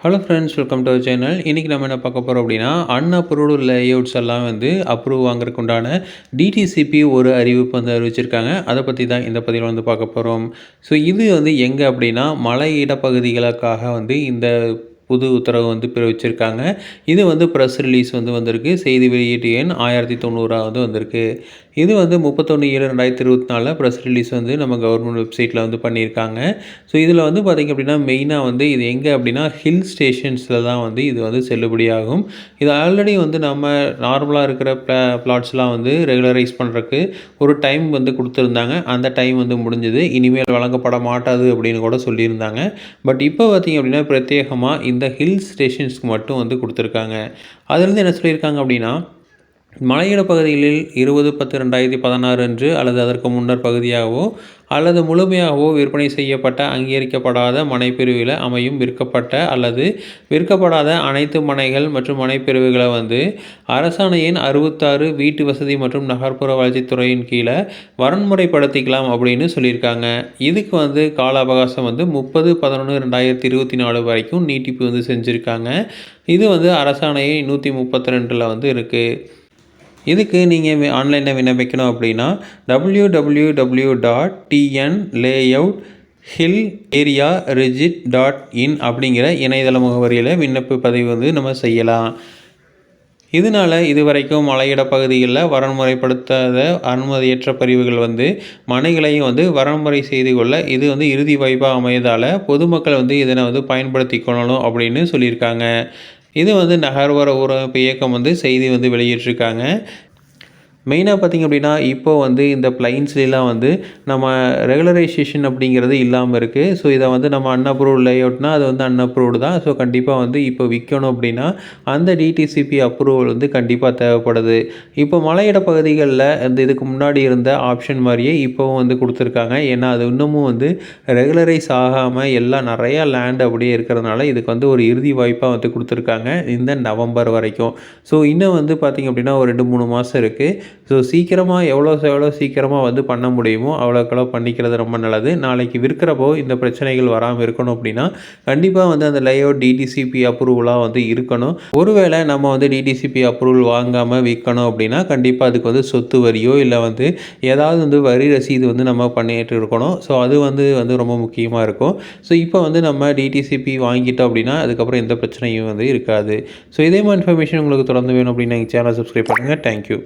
Hello friends, welcome to our channel. இன்றைக்கி நம்ம என்ன பார்க்க போகிறோம் அப்படின்னா, அன்அப்ரூவ்டு லேஅவுட்ஸ் எல்லாம் வந்து அப்ரூவ் வாங்குறதுக்கு உண்டான டிடிசிபி ஒரு அறிவிப்பு வந்து அறிவிச்சிருக்காங்க. அதை பற்றி தான் இந்த பதிவில் வந்து பார்க்க போகிறோம். ஸோ இது வந்து எங்கே அப்படின்னா, மலை இடப்பகுதிகளுக்காக வந்து இந்த புது உத்தரவு வந்து பிறப்பிச்சிருக்காங்க. இது வந்து ப்ரெஸ் ரிலீஸ் வந்து வந்திருக்கு. செய்தி வெளியீட்டு எண் 1090 வந்திருக்கு. இது வந்து 31/7/2024 ப்ரெஸ் ரிலீஸ் வந்து நம்ம கவர்மெண்ட் வெப்சைட்டில் வந்து பண்ணியிருக்காங்க. ஸோ இதில் வந்து பார்த்திங்க அப்படின்னா, மெயினாக வந்து இது எங்கே அப்படின்னா ஹில் ஸ்டேஷன்ஸில் தான் வந்து இது வந்து செல்லுபடியாகும். இது ஆல்ரெடி வந்து நம்ம நார்மலாக இருக்கிற பிளாட்ஸ்லாம் வந்து ரெகுலரைஸ் பண்ணுறதுக்கு ஒரு டைம் வந்து கொடுத்துருந்தாங்க. அந்த டைம் வந்து முடிஞ்சது. இனிமேல் வழங்கப்பட மாட்டாது அப்படின்னு கூட சொல்லியிருந்தாங்க. பட் இப்போ பார்த்திங்க அப்படின்னா, பிரத்யேகமாக இந்த ஹில் ஸ்டேஷன்ஸ்க்கு மட்டும் வந்து கொடுத்துருக்காங்க. அதுலேருந்து என்ன சொல்லியிருக்காங்க அப்படின்னா, மலையிட பகுதிகளில் 20/10/2016 அன்று அல்லது அதற்கு முன்னர் பகுதியாகவோ அல்லது முழுமையாகவோ விற்பனை செய்யப்பட்ட அங்கீகரிக்கப்படாத மனைப்பிரிவில் அமையும் விற்கப்பட்ட அல்லது விற்கப்படாத அனைத்து மனைகள் மற்றும் மனைப்பிரிவுகளை வந்து அரசாணையின் 66 வீட்டு வசதி மற்றும் நகர்ப்புற வளர்ச்சித்துறையின் கீழே வரன்முறைப்படுத்திக்கலாம் அப்படின்னு சொல்லியிருக்காங்க. இதுக்கு வந்து கால அவகாசம் வந்து 30/11/2024 வரைக்கும் நீட்டிப்பு வந்து செஞ்சுருக்காங்க. இது வந்து அரசாணையை 132 வந்து இருக்குது. இதுக்கு நீங்கள் ஆன்லைனில் விண்ணப்பிக்கணும் அப்படின்னா www.tnlayout.hillarea.rigid.in அப்படிங்கிற இணையதள முகவரியில் விண்ணப்ப பதிவு வந்து நம்ம செய்யலாம். இதனால் இதுவரைக்கும் மலையிட பகுதிகளில் வரன்முறைப்படுத்தாத அனுமதியற்ற பிரிவுகள் வந்து மனைகளையும் வந்து வரன்முறை செய்து கொள்ள இது வந்து இறுதி வாய்ப்பாக அமையதால் பொதுமக்கள் வந்து இதனை வந்து பயன்படுத்தி கொள்ளணும் அப்படின்னு சொல்லியிருக்காங்க. இது வந்து நகர்வர ஊரமைப்பு இயக்கம் வந்து செய்தி வந்து வெளியிட்டிருக்காங்க. மெயினாக பார்த்திங்க அப்படின்னா, இப்போது வந்து இந்த பிளைன்ஸ்லாம் வந்து நம்ம ரெகுலரைசேஷன் அப்படிங்கிறது இல்லாமல் இருக்குது. ஸோ இதை வந்து நம்ம அன்அப்ரூவ்டு லேஅவுட்னா அது வந்து அன்அப்ரூவ்டு தான். ஸோ கண்டிப்பாக வந்து இப்போ விற்கணும் அப்படின்னா அந்த டிடிசிபி அப்ரூவல் வந்து கண்டிப்பாக தேவைப்படுது. இப்போ மலையிட பகுதிகளில் இந்த இதுக்கு முன்னாடி இருந்த ஆப்ஷன் மாதிரியே இப்போவும் வந்து கொடுத்துருக்காங்க. ஏன்னா அது இன்னமும் வந்து ரெகுலரைஸ் ஆகாமல் எல்லாம் நிறையா லேண்ட் அப்படியே இருக்கிறதுனால இதுக்கு வந்து ஒரு இறுதி வாய்ப்பாக வந்து கொடுத்துருக்காங்க இந்த நவம்பர் வரைக்கும். ஸோ இன்னும் வந்து பார்த்திங்க அப்படின்னா ஒரு 2-3 மாதம் இருக்குது. ஸோ சீக்கிரமாக எவ்வளோ சீக்கிரமாக வந்து பண்ண முடியுமோ அவ்வளோக்கெவ்வளோ பண்ணிக்கிறது ரொம்ப நல்லது. நாளைக்கு விற்கிறப்போ இந்த பிரச்சனைகள் வராமல் இருக்கணும் அப்படின்னா கண்டிப்பாக வந்து அந்த லேஅவுட் டிடிசிபி அப்ரூவலாக வந்து இருக்கணும். ஒருவேளை நம்ம வந்து டிடிசிபி அப்ரூவல் வாங்காமல் விற்கணும் அப்படின்னா கண்டிப்பாக அதுக்கு வந்து சொத்து வரியோ இல்லை வந்து ஏதாவது வந்து வரி ரசீது வந்து நம்ம பண்ணிட்டு இருக்கணும். ஸோ அது வந்து ரொம்ப முக்கியமாக இருக்கும். ஸோ இப்போ வந்து நம்ம டிடிசிபி வாங்கிட்டோம் அப்படின்னா அதுக்கப்புறம் எந்த பிரச்சனையும் வந்து இருக்காது. ஸோ இதே மாதிரி இன்ஃபர்மேஷன் உங்களுக்கு தொடர்ந்து வேணும் அப்படின்னா எங்கள் சேனல் சப்ஸ்கிரைப் பண்ணுங்கள். தேங்க்யூ.